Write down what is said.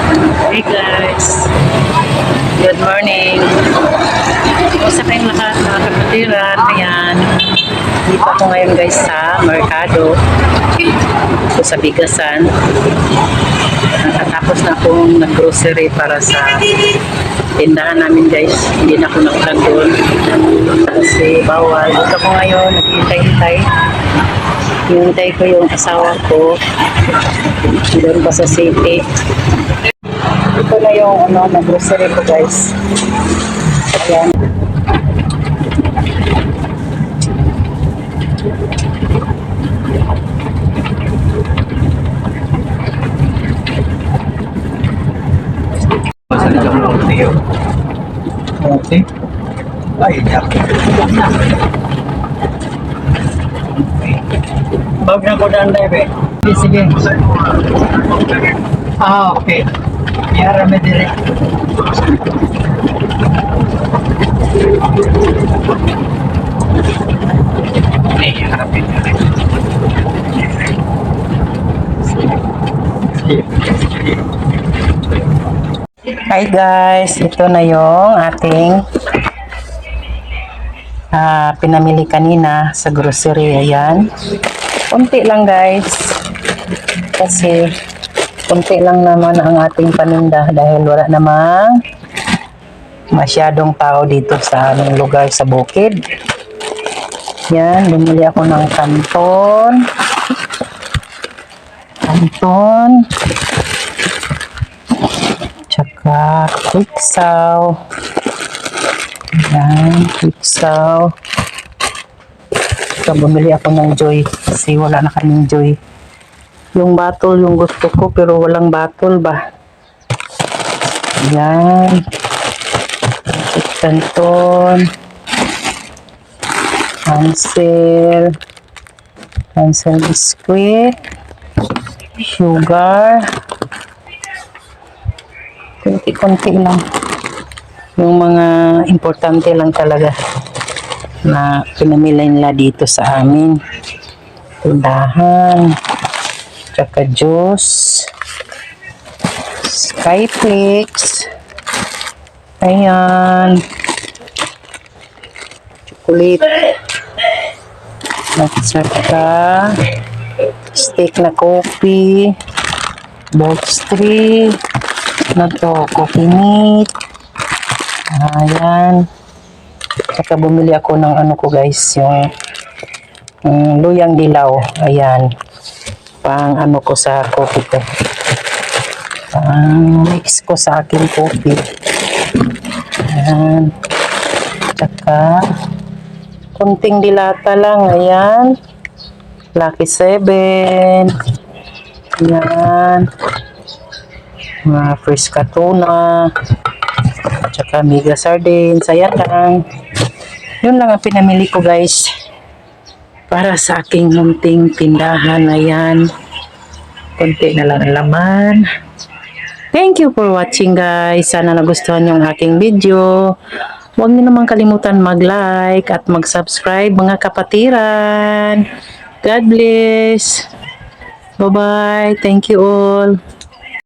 Hey guys, good morning. Kumusta kayong lahat mga kapatiran? Ayan, dito ako ngayon guys sa Mercado. Ito sa Bigasan. Nakatapos na akong nag-grocery para sa tindahan namin guys. Hindi na ako nakulang doon. Kasi bawal. Dito ako ngayon, naghihintay-hintay. Hinintay ko yung asawa ko. Doon pa sa city. Ito na yung na-grocery ko guys. Ayan. Okay. Ay, bag na ko daan tayo, be. Sige. Okay. Yara me dire. Hi guys, ito na yung ating pinamili kanina sa grocery. Ayan. Kunti lang guys. Kasi kunti lang naman ang ating paninda dahil wala namang masyadong tao dito sa aming lugar sa bukid. Yan, bumili ako ng kanton. Tsaka quicksaw. Yan, quicksaw. Tsaka bumili ako ng Joy kasi wala na kaming Joy. Yung bottle yung gusto ko pero walang bottle ba. Yan. Kanton. Hansel biscuit. Sugar. Kunti-kunti lang. Yung mga importante lang talaga na pinamili nila dito sa amin. Tindahan. Tsaka juice. Skyflakes. Ayan. Chocolate. At saka steak na coffee. Box 3. Na to, coffee meat. Ayan. Tsaka bumili ako ng ano ko guys, yung luyang dilaw. Ayan. Pang ano ko sa coffee ko. Pang mix ko sa aking coffee. Ayan. Tsaka kunting dilata lang. Ayan. Lucky 7. Ayan. Mga fresh tuna. Tsaka mega sardines. Ayan lang. Yun lang ang pinamili ko guys. Para sa aking munting tindahan. Ayan. Kunti na lang ang laman. Thank you for watching guys. Sana nagustuhan yung aking video. Huwag niyo naman kalimutan mag-like at mag-subscribe mga kapatiran. God bless. Bye-bye. Thank you all.